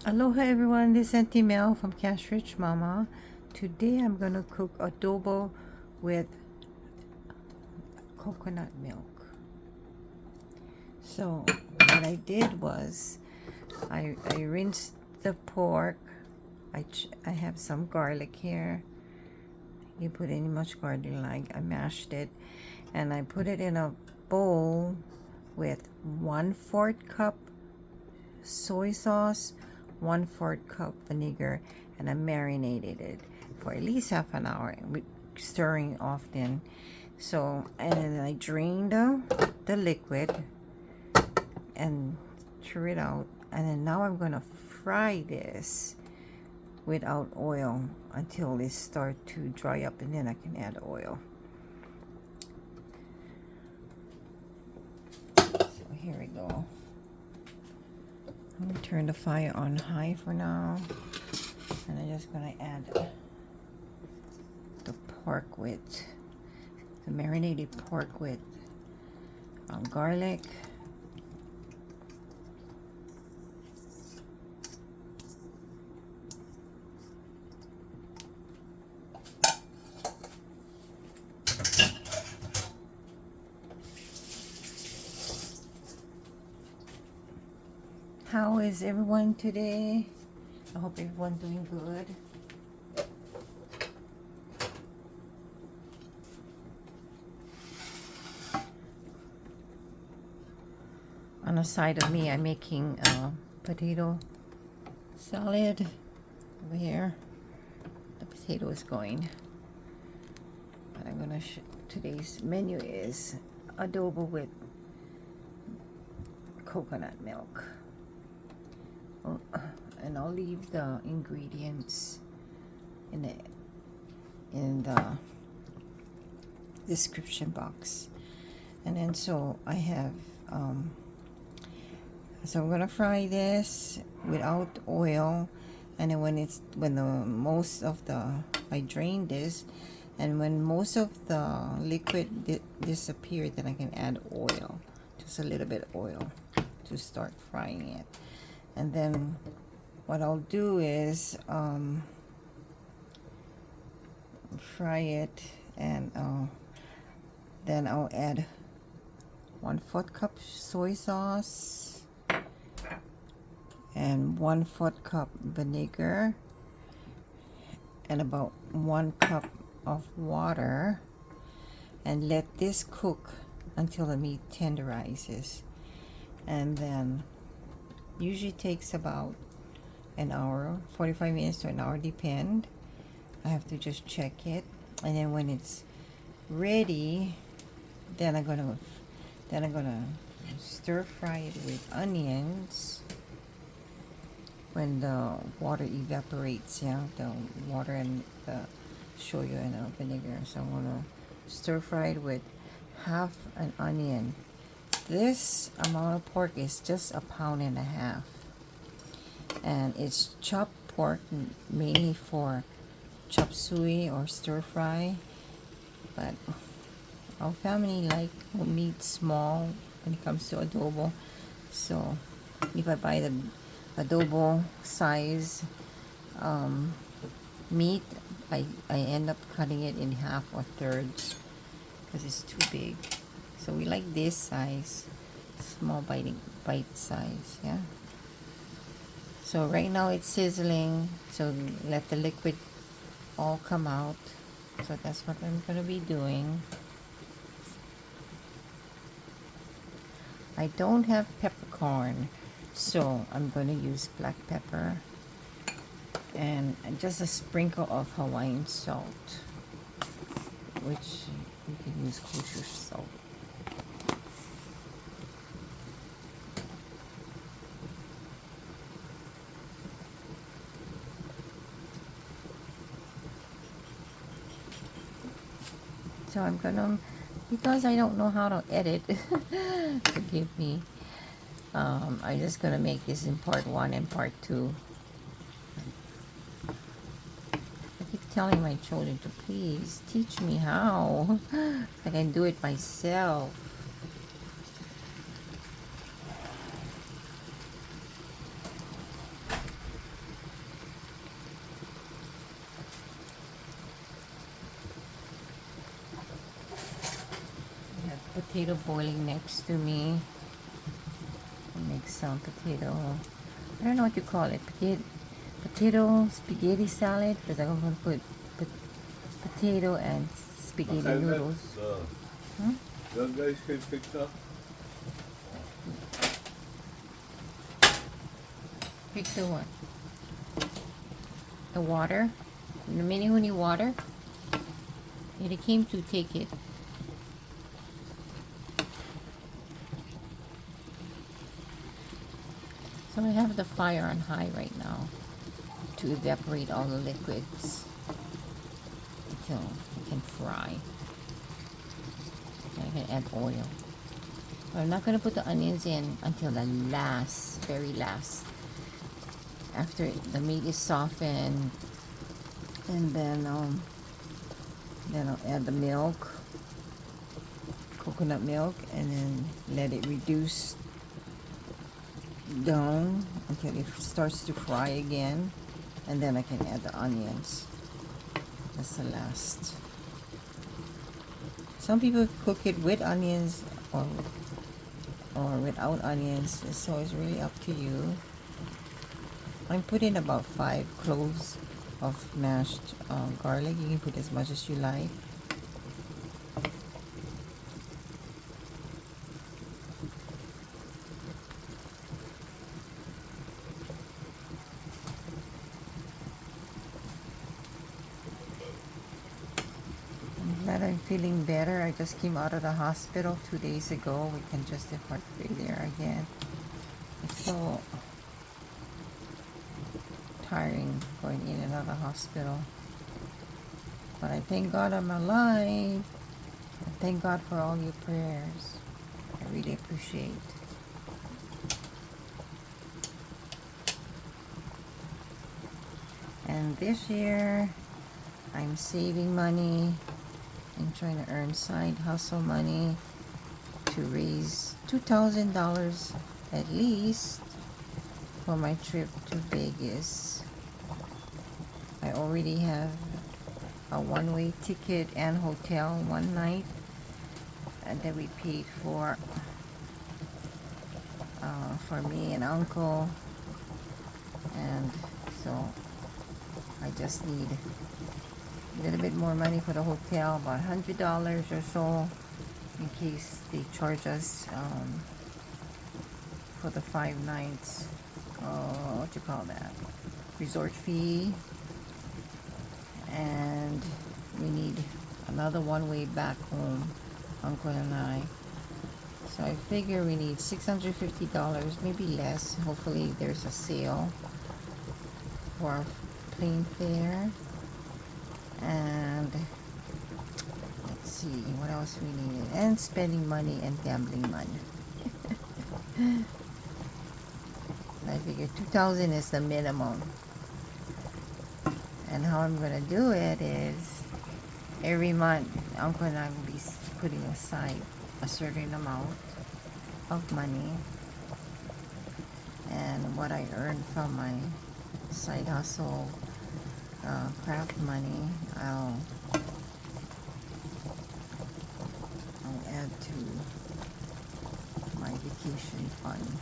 Aloha everyone, this is Auntie Mel from Cash Rich Mama. Today I'm going to cook adobo with coconut milk. So what I did was I rinsed the pork. I have some garlic here. You put any much garlic you like. I mashed it and I put it in a bowl with 1/4 cup soy sauce, 1/4 cup vinegar, and I marinated it for at least half an hour with stirring often. So, and then I drained the liquid and threw it out. And then now I'm gonna fry this without oil until it start to dry up, and then I can add oil. So here we go. I'm gonna turn the fire on high for now, and I'm just gonna add the pork with the marinated pork with garlic, How is everyone today? I hope everyone's doing good. On the side of me, I'm making potato salad over here. The potato is going. But I'm gonna today's menu is adobo with coconut milk. And I'll leave the ingredients in the description box. And then so I have so I'm gonna fry this without oil, and then I drain this, and when most of the liquid disappeared, then I can add oil, just a little bit of oil to start frying it. And then what I'll do is fry it, and then I'll add 1/4 cup soy sauce and 1/4 cup vinegar and about 1 cup of water, and let this cook until the meat tenderizes. And then usually takes about an hour, 45 minutes to an hour, depend. I have to just check it, and then when it's ready, then I'm gonna stir fry it with onions. When the water evaporates, the water and the shoyu and the vinegar. So I'm gonna stir fry it with half an onion. This amount of pork is just 1.5 pounds, and it's chopped pork, mainly for chop suey or stir fry. But our family like meat small when it comes to adobo, so if I buy the adobo size meat, I end up cutting it in half or thirds because it's too big. So we like this size, small bite size, yeah. So right now it's sizzling, so let the liquid all come out. So that's what I'm gonna be doing. I don't have peppercorn, so I'm gonna use black pepper and just a sprinkle of Hawaiian salt, which you can use kosher salt. So I'm gonna, because I don't know how to edit, forgive me, I'm just gonna make this in part 1 and part 2. I keep telling my children to please teach me how I can do it myself. potato boiling next to me. Make some potato, I don't know what you call it, potato spaghetti salad, because I'm going to put potato and spaghetti noodles. Young guys can pick up. Pick the what? The water? The mini honey water? Yeah, they came to take it. So I have the fire on high right now to evaporate all the liquids until it can fry. And I can add oil. But I'm not going to put the onions in until the last, very last. After the meat is softened, and then I'll add the milk, coconut milk, and then let it reduce down until it starts to fry again, and then I can add the onions. That's the last. Some people cook it with onions or without onions, so it's really up to you. I'm putting about 5 cloves of mashed garlic. You can put as much as you like. I'm glad I'm feeling better. I just came out of the hospital 2 days ago with congestive heart failure again. It's so tiring going in and out of the hospital. But I thank God I'm alive. I thank God for all your prayers. I really appreciate. And this year, I'm saving money and trying to earn side hustle money to raise $2,000 at least for my trip to Vegas. I already have a one-way ticket and hotel one night that we paid for me and uncle, and so I just need a little bit more money for the hotel, about $100 or so, in case they charge us for the 5 nights, what you call that, resort fee. And we need another one-way back home, uncle and I. So I figure we need $650, maybe less. Hopefully there's a sale for our plane fare. And let's see what else we needed. And spending money and gambling money. I figure $2,000 is the minimum. And how I'm gonna do it is every month uncle and I will be putting aside a certain amount of money, and what I earn from my side hustle craft money I'll add to my vacation fund.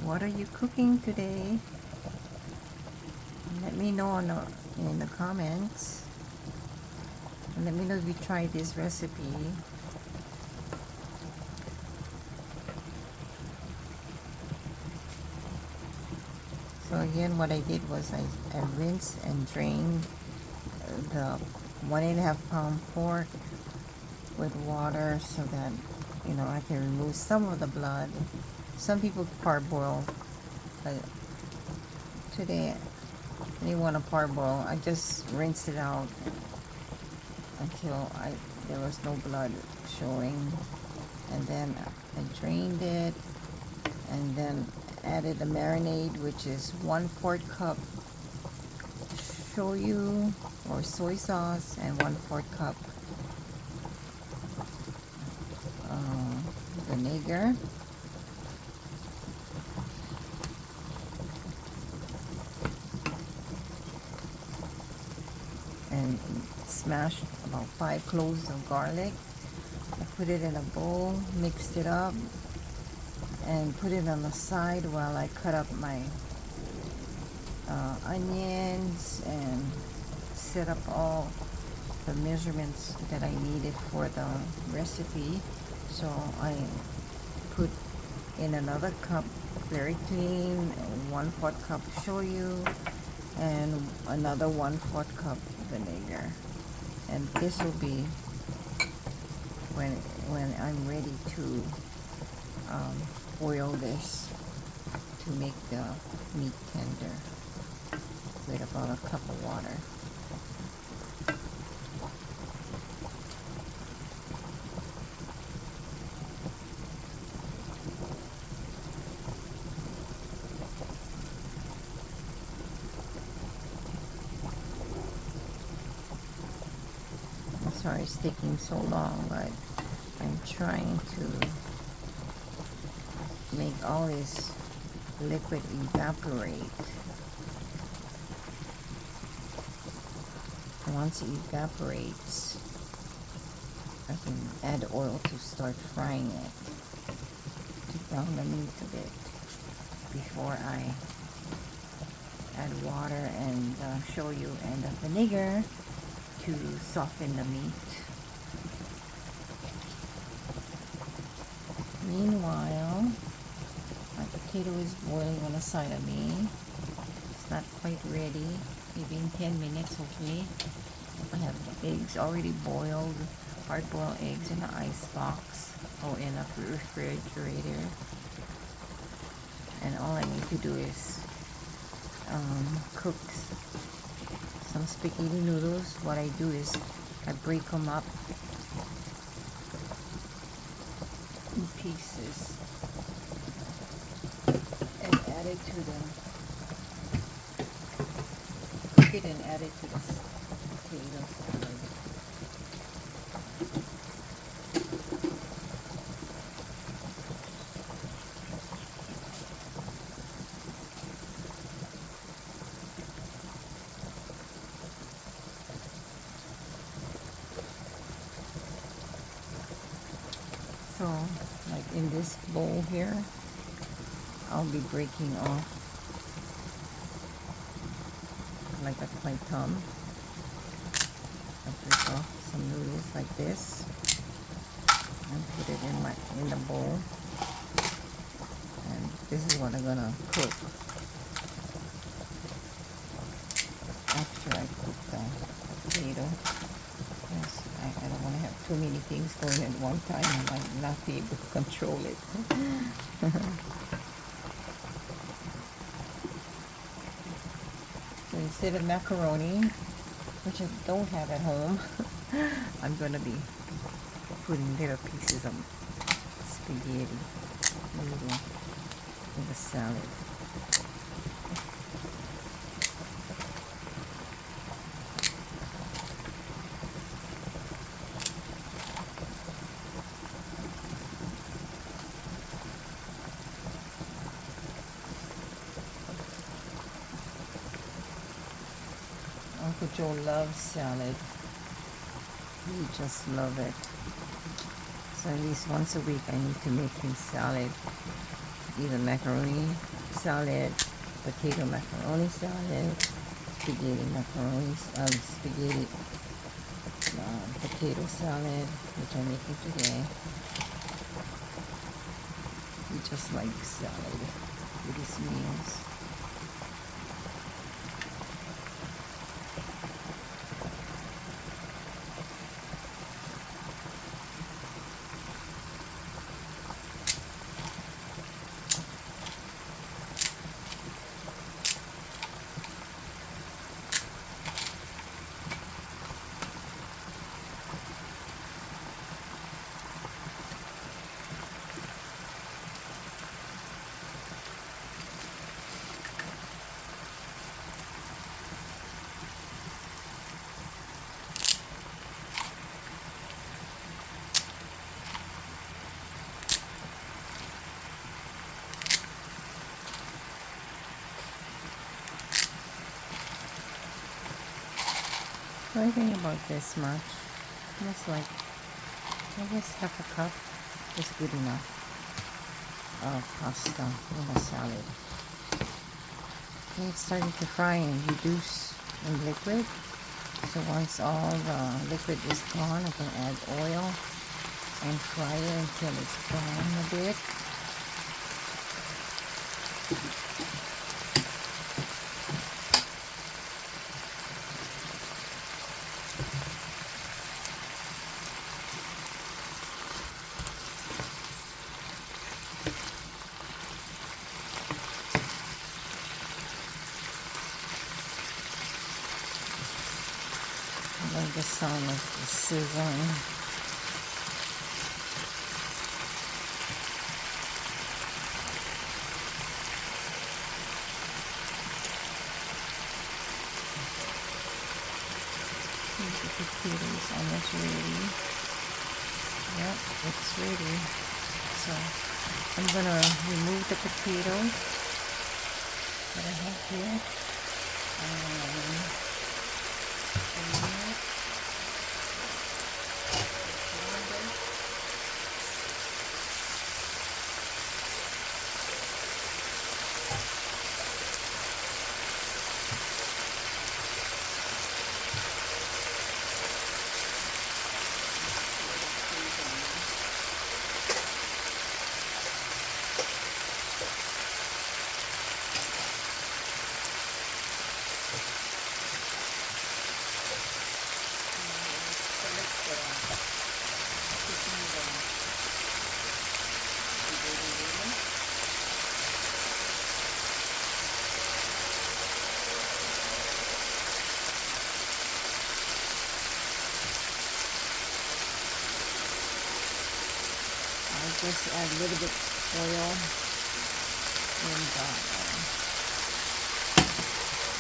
What are you cooking today? Let me know in the comments. And let me know if you tried this recipe. So again, what I did was I rinsed and drained the 1.5 pound pork with water so that I can remove some of the blood. Some people parboil, but today I didn't want to parboil. I just rinsed it out until there was no blood showing, and then I drained it, and then added the marinade, which is 1/4 cup shoyu or soy sauce and 1/4 cup vinegar. And smashed about 5 cloves of garlic. I put it in a bowl, mixed it up, and put it on the side while I cut up my onions and set up all the measurements that I needed for the recipe. So I put in another cup, very clean, 1/4 cup shoyu and another 1/4 cup vinegar. And this will be when I'm ready to boil this to make the meat tender with about a cup of water. I'm sorry it's taking so long, but I'm trying to make all this liquid evaporate. Once it evaporates, I can add oil to start frying it, to brown the meat a bit before I add water and shoyu and the vinegar to soften the meat. Meanwhile, my potato is boiling on the side of me. It's not quite ready. Maybe in 10 minutes, hopefully. I have eggs already boiled, hard-boiled eggs in the ice box or in a refrigerator. And all I need to do is cook some spaghetti noodles. What I do is I break them up in pieces and add it to the cook it and add it to the potato salad. So, like in this bowl here, I'll be breaking off like my thumb. I break off some noodles like this and put it in the bowl. And this is what I'm gonna cook after I cook the potato. Yes, I don't want to have too many things going at one time. I might not be able to control it. So instead of macaroni, which I don't have at home, I'm going to be putting little pieces of spaghetti noodle in the salad. Uncle Joe loves salad. He just loves it. So at least once a week I need to make him salad. Either macaroni salad, potato macaroni salad, spaghetti macaroni, spaghetti potato salad, which I'm making today. He just likes salad with his meals. So I think about this much. Almost like, I guess half a cup is good enough of pasta in a salad. And it's starting to fry and reduce in liquid. So once all the liquid is gone, I can add oil and fry it until it's brown a bit. I like the sound of the sizzling. The potatoes almost ready. Yep, it's ready. So I'm gonna remove the potatoes that I have here. Just add a little bit oil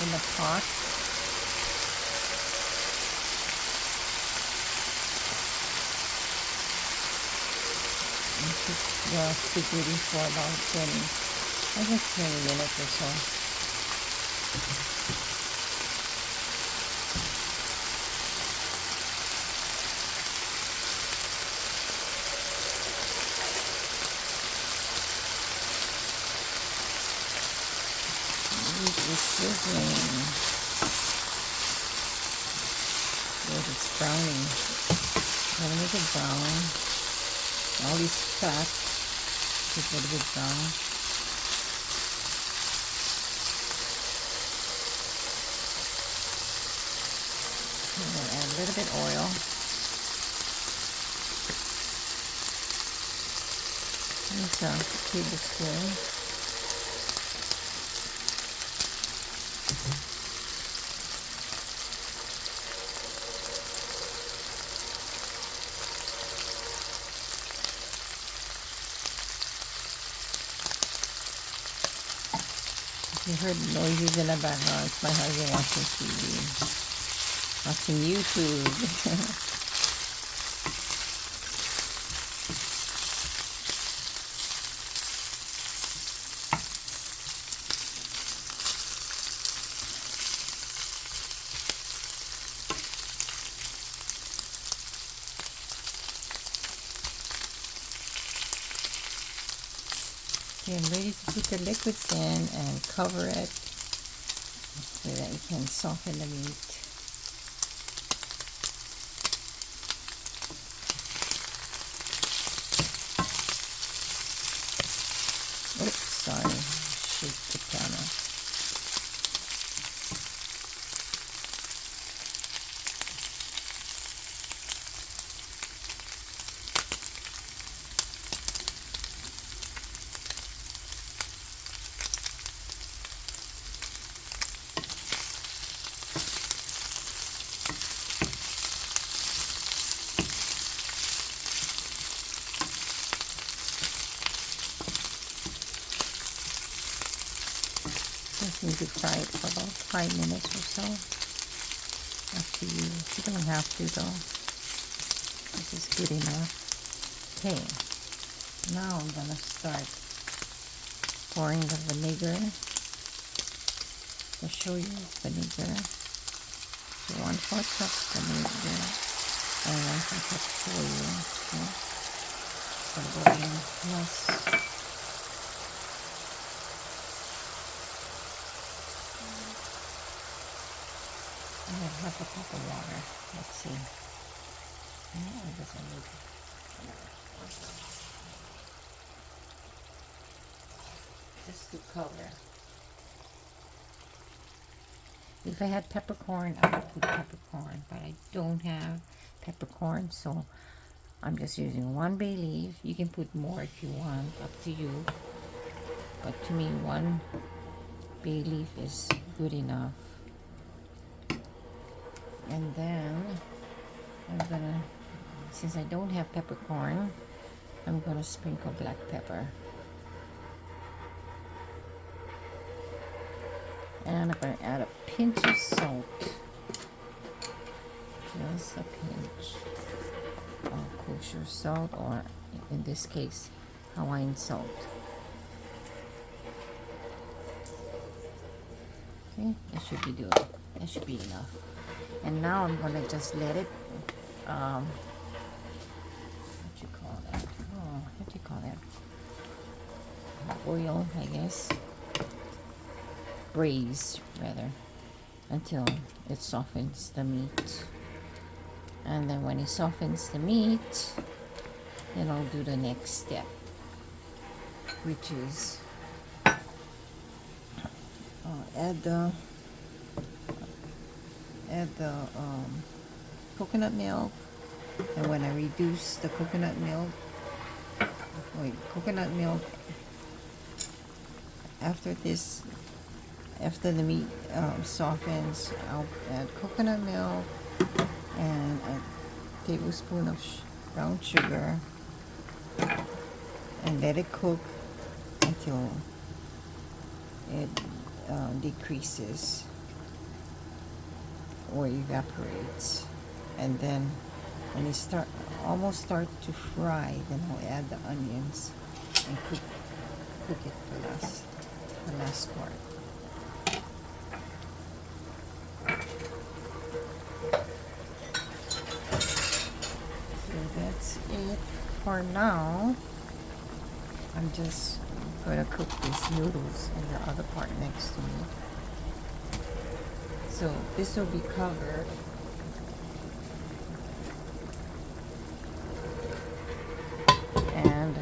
in the pot. And cook the spaghetti for about 20 minutes or so. It's sizzling. Good, it's browning. I'm gonna make it brown. All these fat is a little bit brown. I'm gonna add a little bit oil. Use a tablespoon. You heard noises in the background. It's my husband watching TV, watching YouTube. Okay, I'm ready to put the liquids in and cover it so that it can soften the meat. Oops, sorry, shake the camera. Just need to fry it for about 5 minutes or so. Up to you. You don't have to though. This is good enough. Okay, now I'm gonna start pouring the vinegar. The shoyu vinegar. 1/4 cup vinegar and 1/4 cup oil. Okay. So go in plus I have 1/2 cup of water. Let's see. No, I guess I need just to cover. If I had peppercorn, I would put peppercorn, but I don't have peppercorn, so I'm just using 1 bay leaf. You can put more if you want, up to you. But to me, 1 bay leaf is good enough. And then I'm gonna, since I don't have peppercorn, I'm gonna sprinkle black pepper. And I'm gonna add a pinch of salt. Just a pinch of kosher salt, or in this case, Hawaiian salt. Okay, that should be good. That should be enough. And now I'm gonna just let it, what you call that? Oh, what do you call that? Oil, I guess. Braise, rather, until it softens the meat. And then when it softens the meat, then I'll do the next step, which is add the coconut milk. And when I reduce the coconut milk, after this, after the meat softens, I'll add coconut milk and a tablespoon of brown sugar and let it cook until it decreases or evaporates. And then when it almost start to fry, then I'll add the onions and cook it the last part. So that's it for now. I'm just gonna cook these noodles in the other part next to me. So this will be covered. And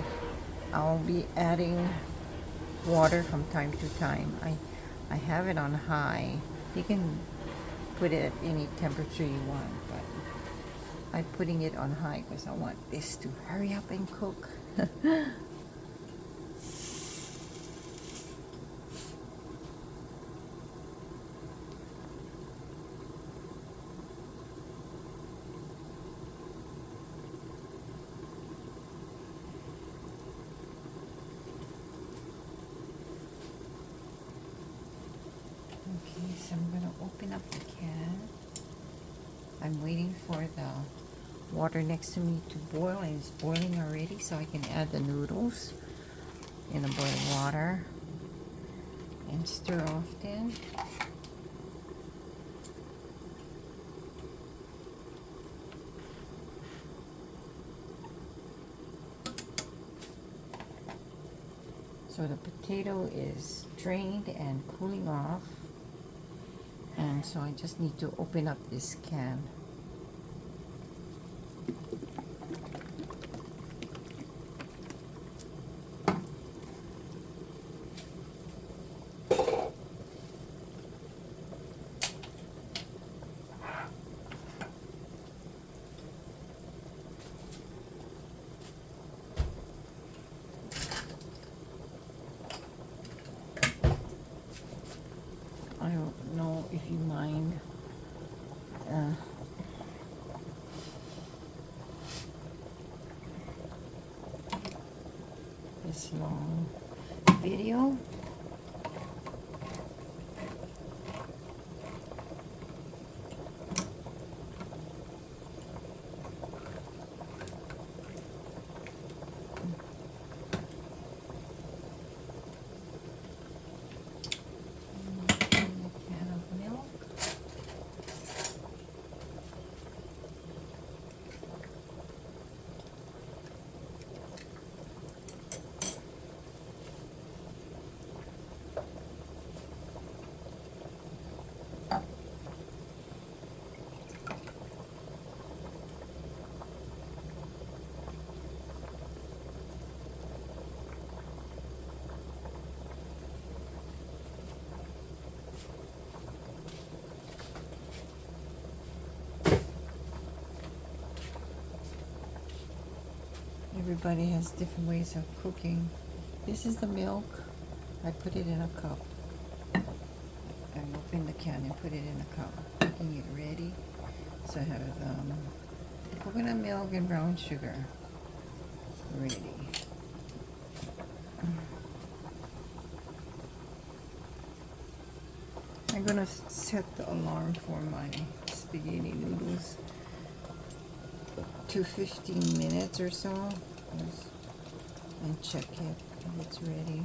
I'll be adding water from time to time. I have it on high. You can put it at any temperature you want, but I'm putting it on high because I want this to hurry up and cook. Okay, so I'm going to open up the can. I'm waiting for the water next to me to boil, and it's boiling already, so I can add the noodles in the boiling water and stir often. So the potato is drained and cooling off. And so I just need to open up this can. I don't know if you mind this long video. everybody has different ways of cooking. This is the milk. I put it in a cup. I open the can and put it in a cup, making it ready. So I have coconut milk and brown sugar ready. I'm gonna set the alarm for my spaghetti noodles to 15 minutes or so, and check it if it's ready.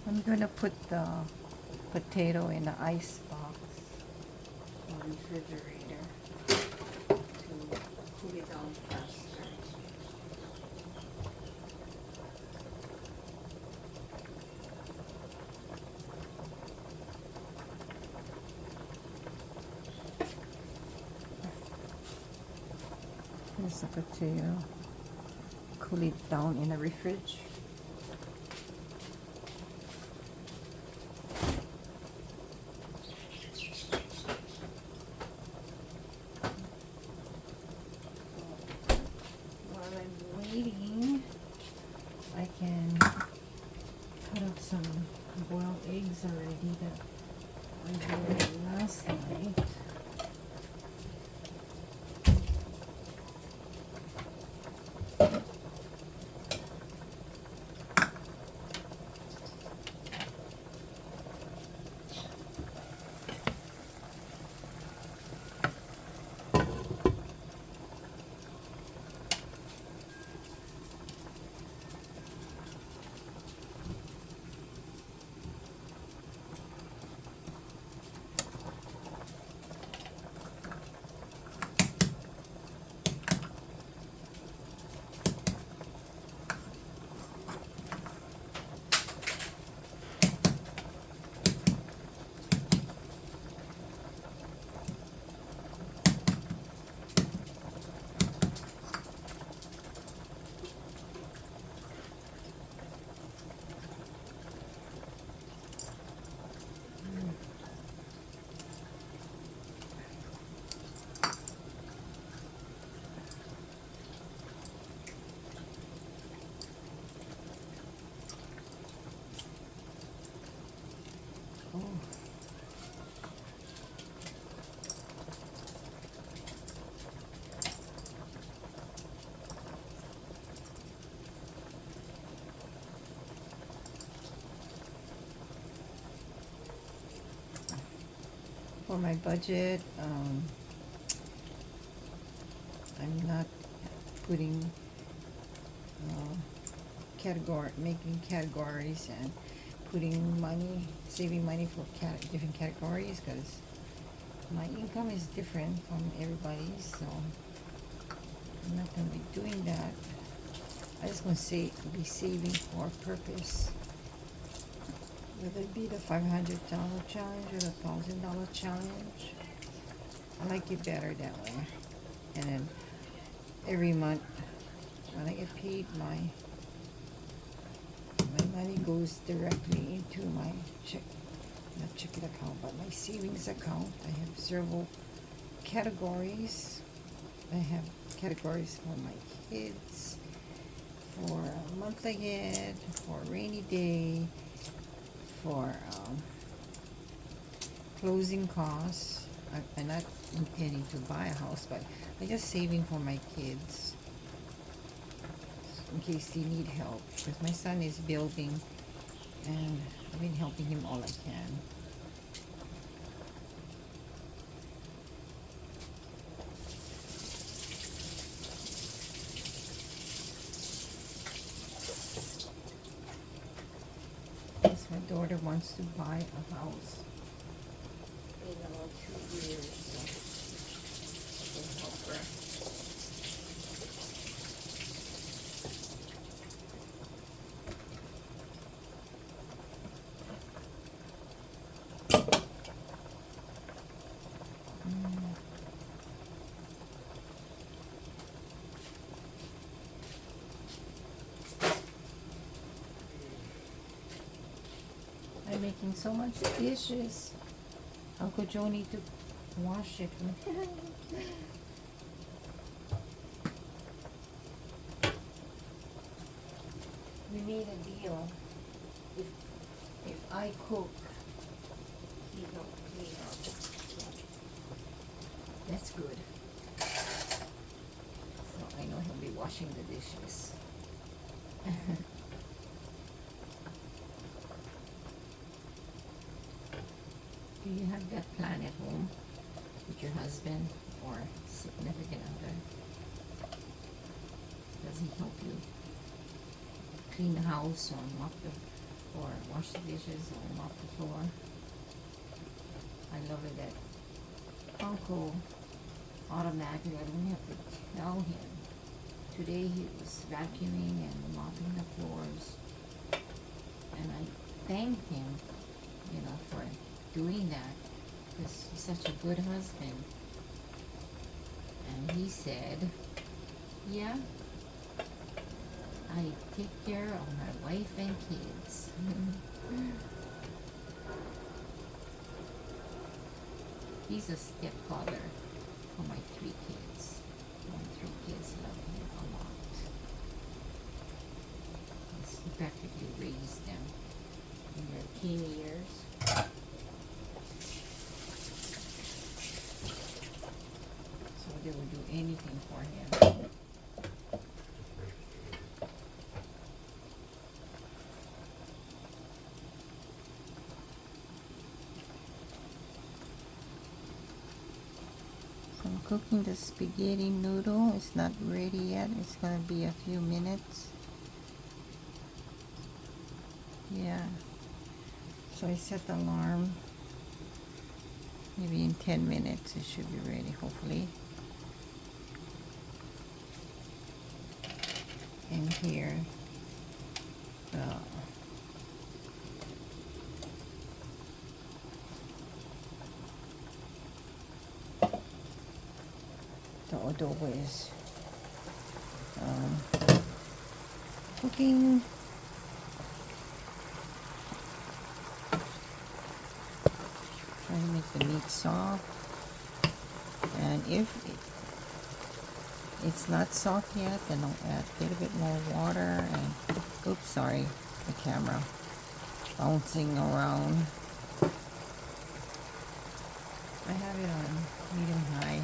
I'm gonna put the potato in the ice box or refrigerator to cool it down faster. Here's the potato. Cool it down in the refrigerator. I can cut up some boiled eggs already that I boiled last night. For my budget, I'm not putting making categories and putting money, saving money for different categories, because my income is different from everybody's, so I'm not going to be doing that. I just going to be saving for a purpose. Whether it be the $500 challenge or the $1,000 challenge, I like it better that way. And then every month, when I get paid, my money goes directly into my not checking account, but my savings account. I have several categories. I have categories for my kids, for a month ahead, for a rainy day, for closing costs. I'm not intending to buy a house, but I'm just saving for my kids in case they need help, because my son is building and I've been helping him all I can. Yes, my daughter wants to buy a house. in about 2 years, so we'll help her. I'm making so much dishes. Uncle Joe need to wash it. We made a deal. If I cook, he don't clean up. That's good. So I know he'll be washing the dishes. Do you have that plan at home with your husband or significant other? Does he help you clean the house or mop the, or wash the dishes or mop the floor? I love it that Uncle automatically, I don't have to tell him. Today he was vacuuming and mopping the floors, and I thanked him, for doing that, because he's such a good husband. And he said, yeah, I take care of my wife and kids. He's a stepfather for my 3 kids. My 3 kids love him a lot. He practically raised them in their teen years. So they would do anything for him. I'm cooking the spaghetti noodle. It's not ready yet. It's gonna be a few minutes. Yeah. So I set the alarm. Maybe in 10 minutes it should be ready, hopefully. And here, the adobo is cooking. Trying to make the meat soft, and if it's not soft yet, then I'll add a little bit more water. And oops, sorry, the camera bouncing around. I have it on medium high.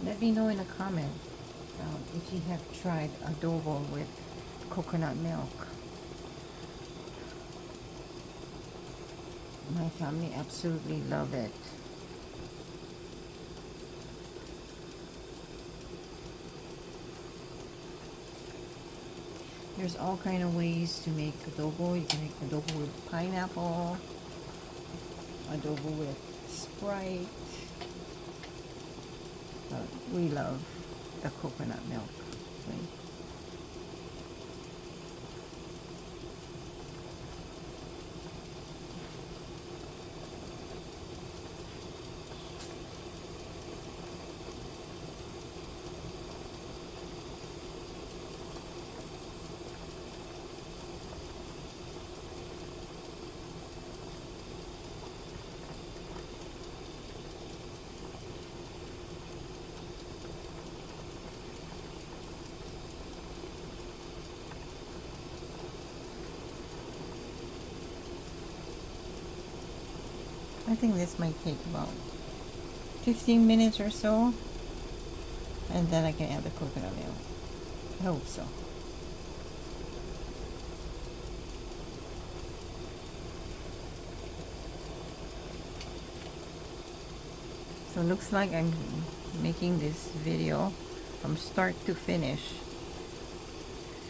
Let me know in a comment if you have tried adobo with coconut milk. My family absolutely love it. There's all kind of ways to make adobo. You can make adobo with pineapple, adobo with Sprite. We love the coconut milk. Right? I think this might take about 15 minutes or so. And then I can add the coconut milk. I hope so. So it looks like I'm making this video from start to finish.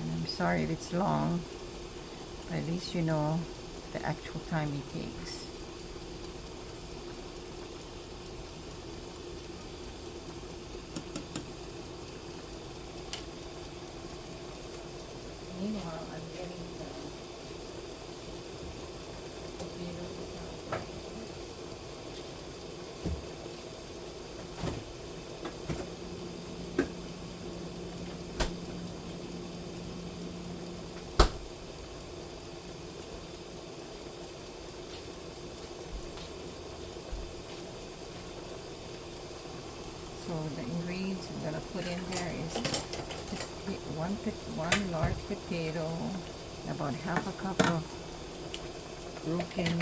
And I'm sorry if it's long, but at least you know the actual time it takes. Meanwhile, I'm getting the potatoes out. So the ingredients I'm gonna put in there is one large potato, about half a cup of broken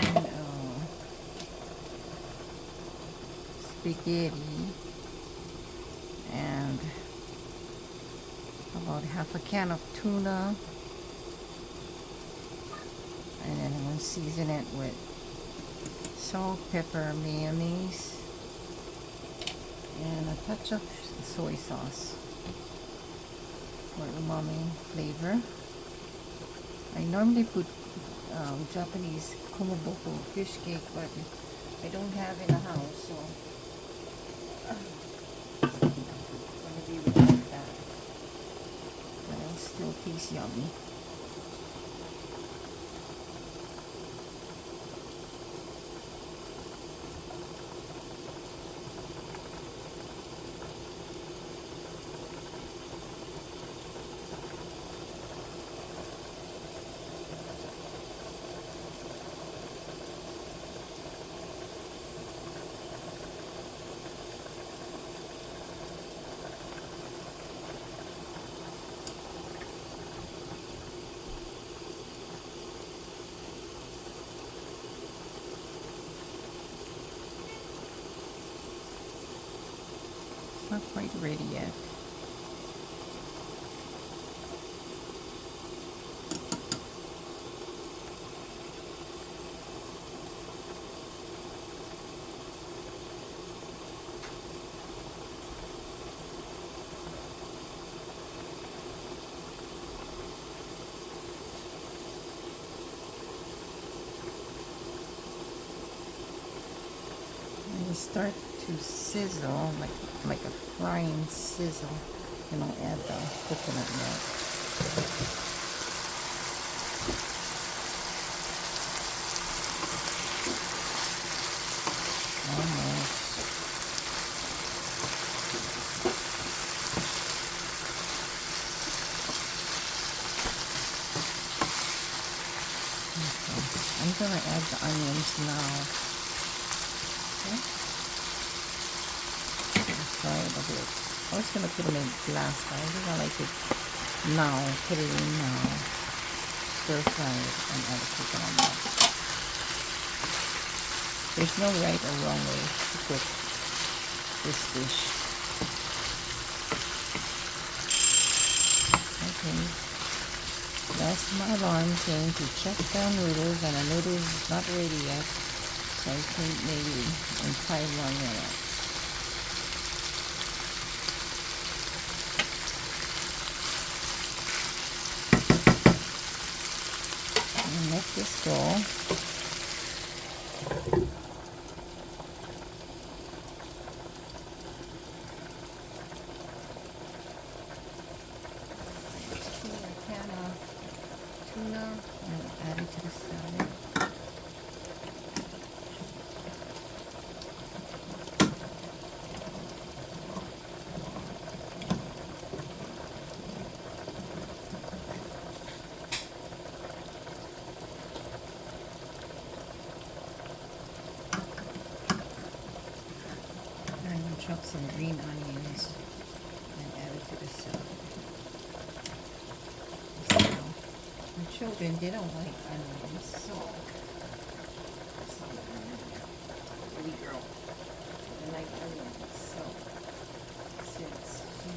spaghetti, and about half a can of tuna, and then I'm gonna season it with salt, pepper, mayonnaise, and a touch of soy sauce for umami flavor. I normally put Japanese komoboko fish cake, but I don't have in the house, so I'm gonna be without that. But it'll still taste yummy. It's not quite ready yet. When you start to sizzle, like a frying sizzle, then I'll add the coconut milk. Almost. Okay. I'm gonna add the onions now. Okay. Fry it a bit. I was gonna put them in glass, but I think I like it now. Put it in now. Stir fry it and add the coconut milk. There's no right or wrong way to cook this dish. Okay. That's my alarm saying to check the noodles, and the noodles is not ready yet. So I think maybe in 5 more minutes. And let this go. A can of tuna and add it to the salad. And I'll chop some green onions and add it to the salad. So, my children, they don't like onions, so baby girl, they like onions, so since she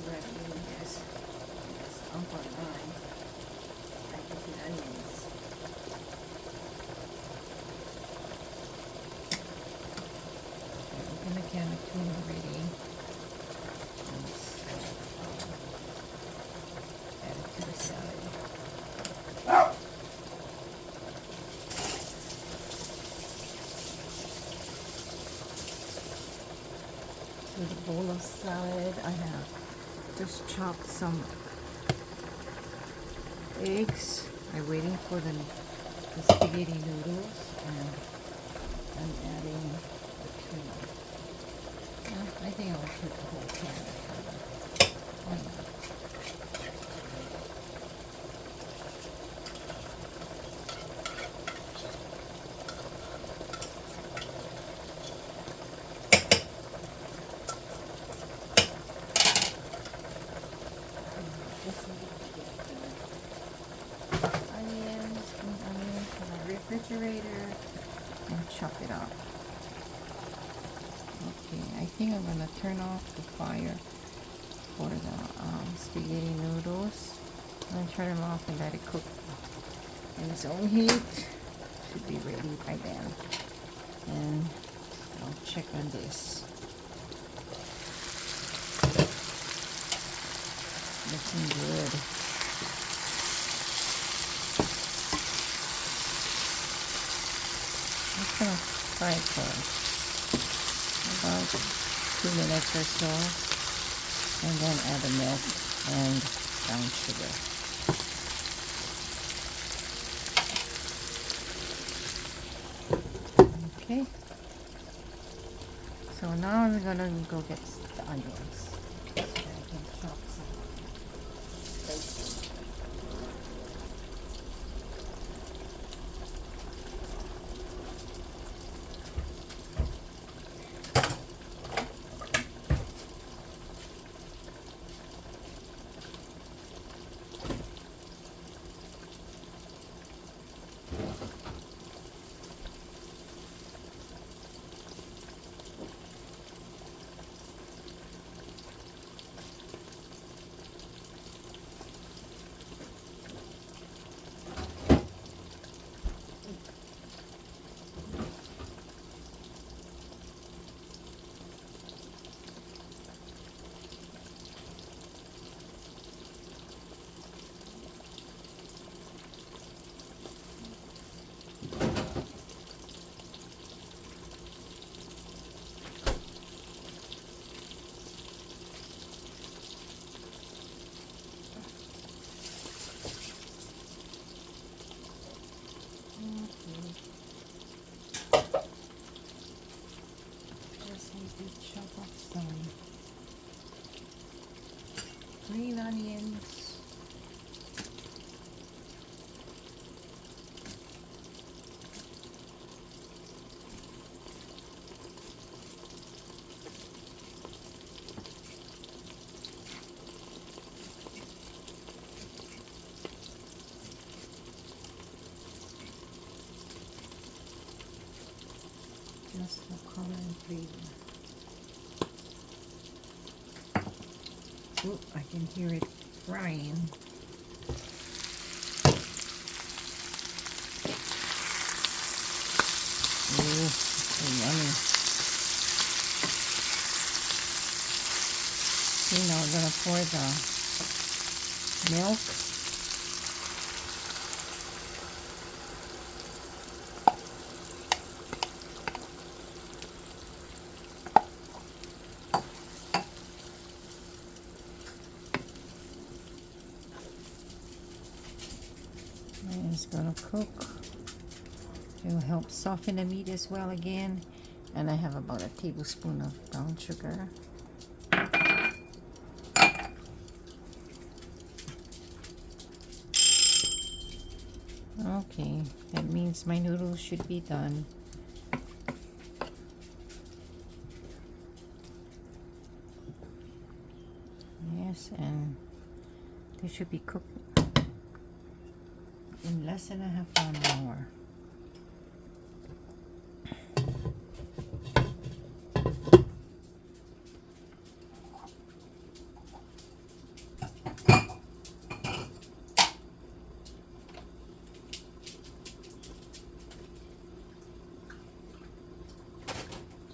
With a bowl of salad, I have just chopped some eggs. I'm waiting for the spaghetti noodles, and I'm adding the tuna. I think I'll put the whole pan of tuna. Why not? Onions, green onions in my refrigerator, and chop it up. Okay, I think I'm gonna turn off the fire for the spaghetti noodles. I'm gonna turn them off and let it cook in its own heat. Should be ready by then. And I'll check on this. Looking good. I'm just gonna fry it for about 2 minutes or so, and then add the milk and brown sugar. Okay. So now I'm gonna go get the onions so I can chop some. Chop up some green onions. Just for color and flavor. Oh, I can hear it frying. Oh, so yummy. Okay, now we're gonna pour the milk. And it's gonna cook. It will help soften the meat as well again. And I have about a tablespoon of brown sugar. Okay, that means my noodles should be done. Yes, and they should be cooked in less than a half an hour.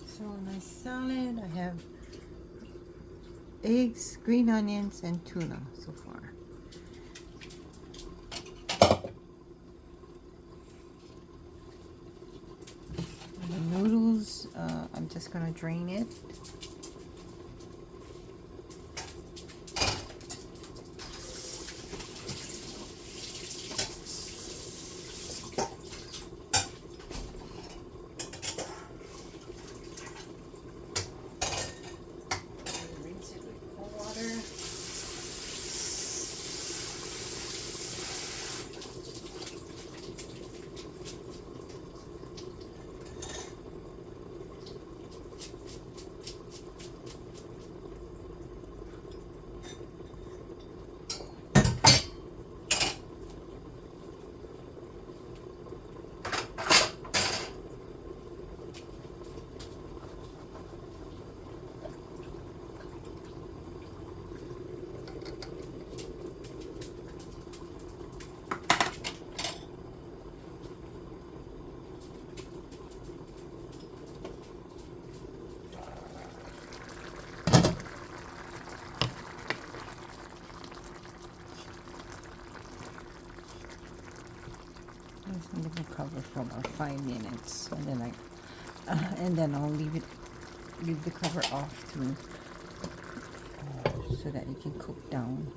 So my salad, I have eggs, green onions, and tuna so far. And the noodles, I'm just gonna drain it. Leave the cover for about 5 minutes, and then I'll leave the cover off too, so that it can cook down.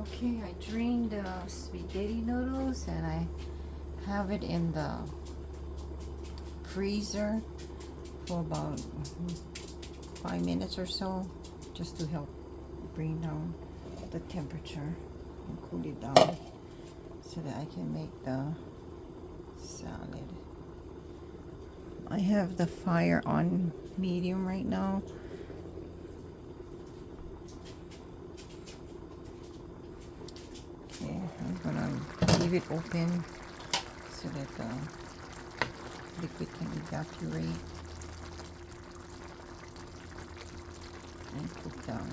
Okay, I drained the spaghetti noodles and I have it in the freezer for about 5 minutes or so, just to help bring down the temperature and cool it down so that I can make the salad. I have the fire on medium right now. Okay, I'm gonna leave it open so that the liquid can evaporate and cook down.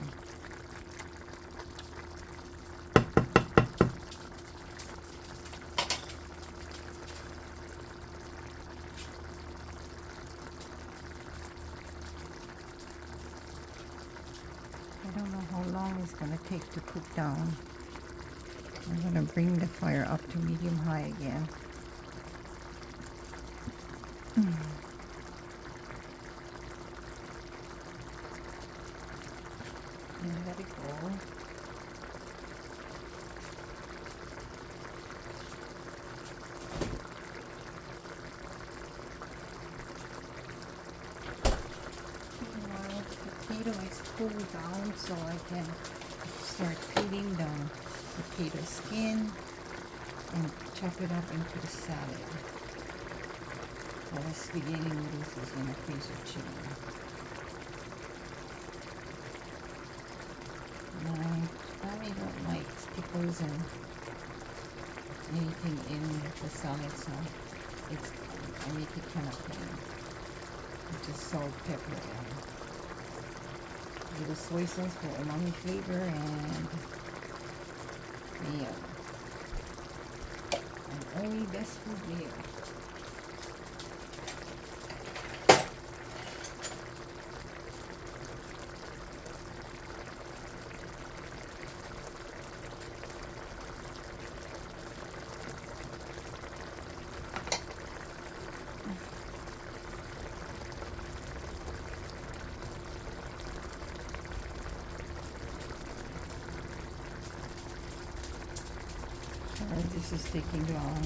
I don't know how long it's gonna take to cook down. I'm gonna bring the fire up to medium high again. And let it go. Meanwhile, the potato is cooled down, so I can start peeling the potato skin and chop it up into the salad. While the spaghetti noodles is in the freezer chilling. My family don't like pickles and anything in the salad, so I make it kind of plain. Just salt, pepper, and a little soy sauce for umami flavor, and mayo. And only best food mayo. This is taking long,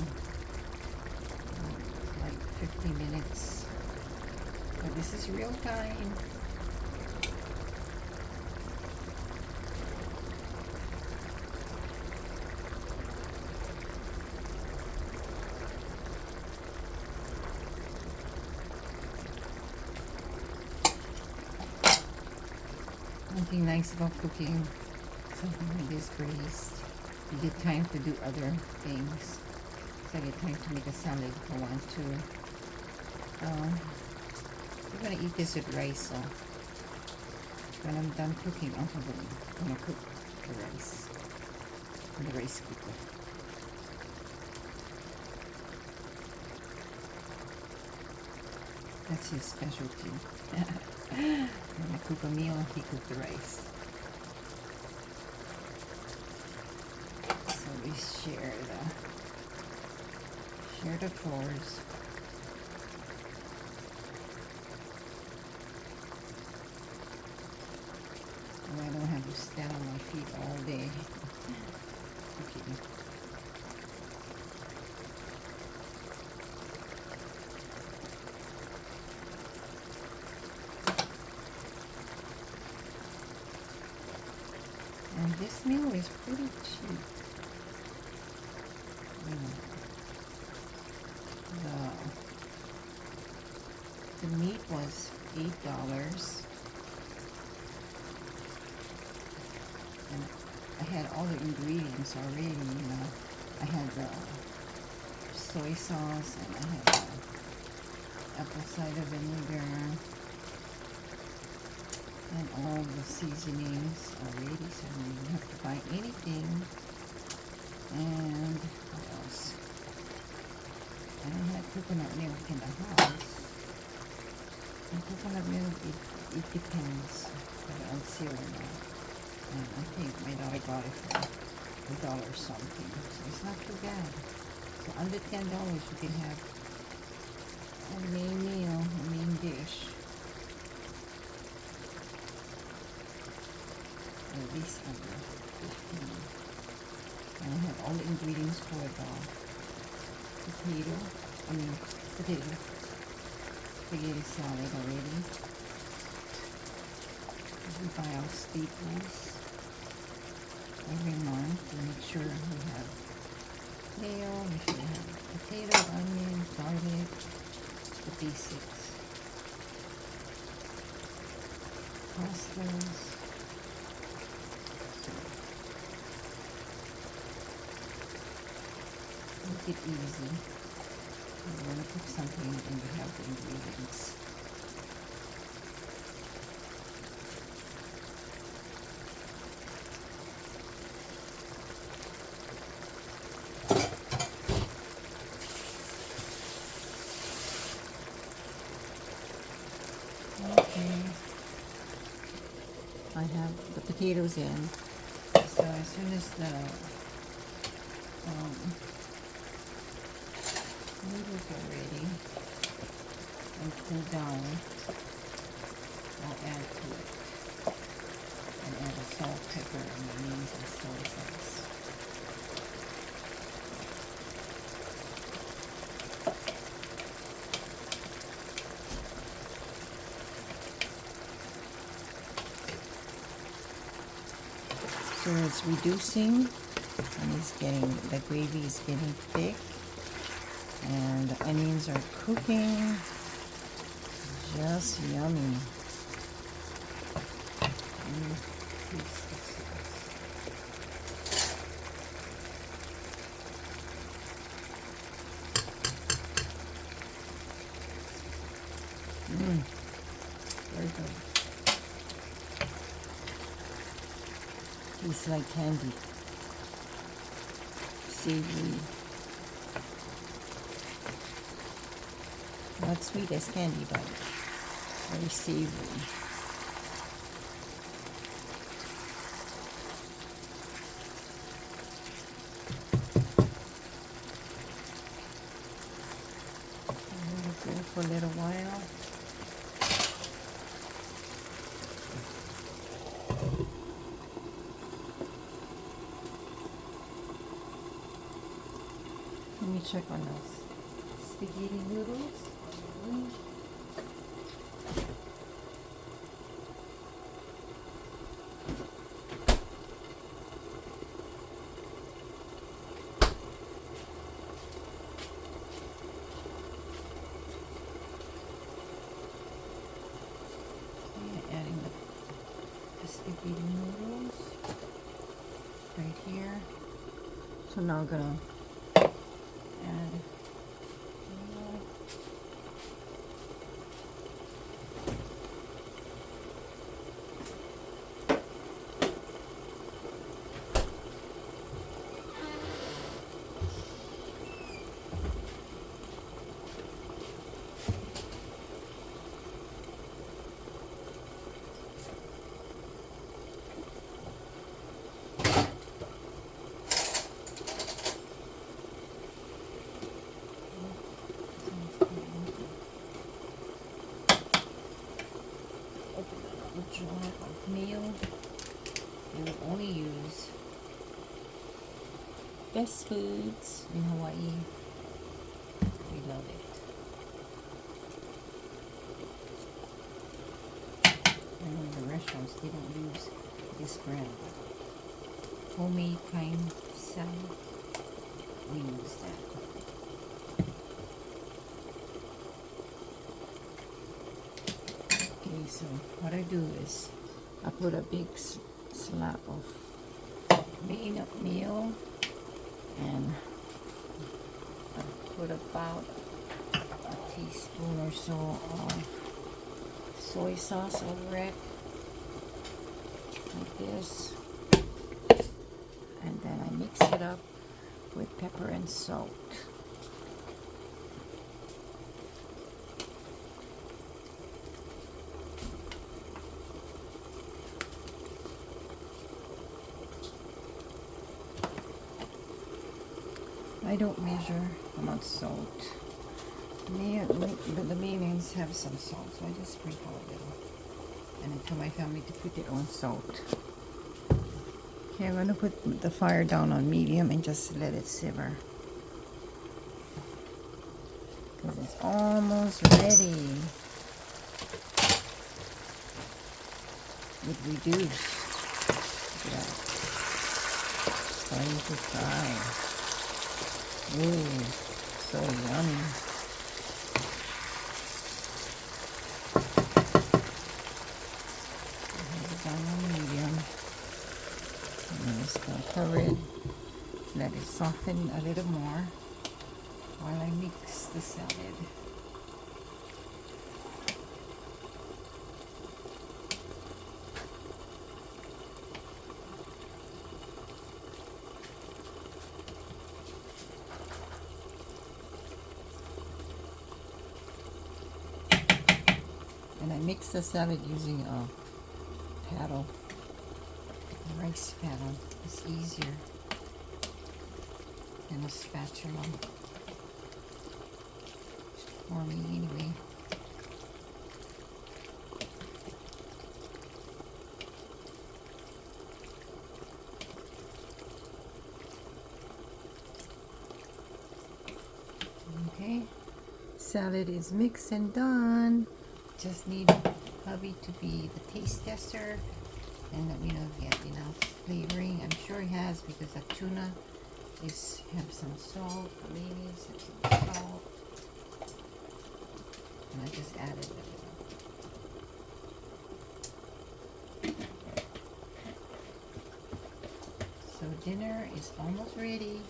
like 50 minutes, but this is real time. One thing nice about cooking something like this braised, you get time to do other things. So I get time to make a salad if I want to. I'm gonna eat this with rice, so when I'm done cooking, I'm gonna cook the rice in the rice cooker. That's his specialty. When I cook a meal, he cooks the rice. So we share the chores. And I don't have to stand on my feet all day cooking. And this meal is pretty cheap. The meat was $8. And I had all the ingredients already, you know. I had the soy sauce and I had the apple cider vinegar and all the seasonings already, so I didn't have to buy anything. And what else? And I had coconut milk in the house. And coconut milk, it depends on sale or not. And I think my daughter got it for $1 something, so it's not too bad. So under $10 you can have a main meal, a main dish. At least under 15. And I have all the ingredients for the potato spaghetti salad already. We buy our staples every month to make sure we have mayo, make sure we have potato, onion, garlic, the basics. Pastas. Make it easy. You want to cook something and you have the ingredients. Okay. I have the potatoes in. So as soon as the noodles are ready and cool down, I'll add to it. And add the salt, pepper, and onions and soy sauce. So it's reducing, and the gravy is getting thick, and the onions are cooking. Just yummy. Very good. Tastes like candy. Savory. Not sweet as candy, but very savory. For a little while. Let me check on those spaghetti noodles. Adding the spaghetti noodles right here. So now I'm gonna add jar of meal. I will only use Best Foods in Hawaii. We love it. I know in the restaurants they don't use this brand. Homemade kind salad. We use that. what I do is I put a big slab of meal, and I put about a teaspoon or so of soy sauce over it, like this, and then I mix it up with pepper and salt. I don't measure how much salt. The mayonnaise have some salt, so I just sprinkle a little. And I tell my family to put their own salt. Okay, I'm gonna put the fire down on medium and just let it simmer. Because it's almost ready. It reduced. Yeah. Starting to fry. Ooh, so yummy. Hold it down on medium. And then just gonna cover it. Let it soften a little more while I mix the salad. And I mix the salad using a paddle, a rice paddle. It's easier than a spatula, for me anyway. Okay, salad is mixed and done. Just need hubby to be the taste tester and let me know if you have enough flavoring. I'm sure he has, because the tuna have some salt, the mayonnaise have some salt, and I just added a little. So dinner is almost ready.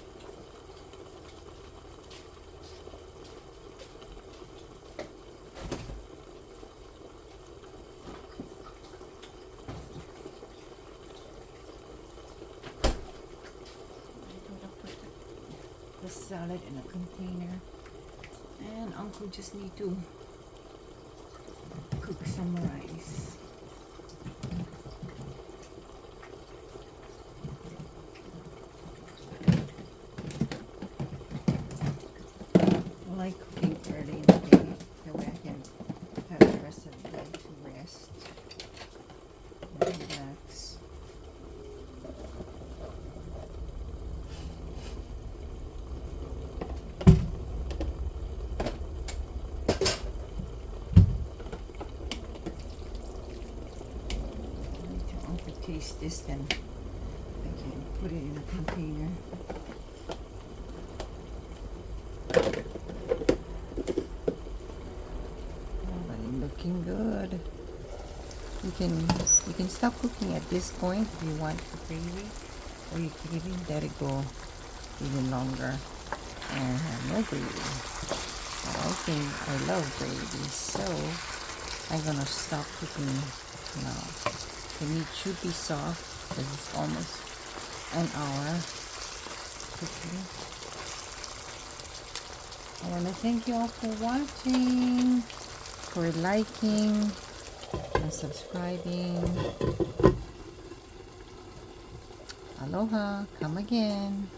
The salad in a container, and Uncle just need to cook some rice. I like cooking early in the day, that way I can have the rest of the day to rest and relax. Taste this, then I can put it in a container. Oh, but it's looking good. You can stop cooking at this point if you want the gravy, or you can even let it go even longer and have no gravy. But I think I love gravy, so I'm gonna stop cooking now. The meat should be soft because it's almost an hour cooking. I want to thank you all for watching, for liking and subscribing. Aloha, come again.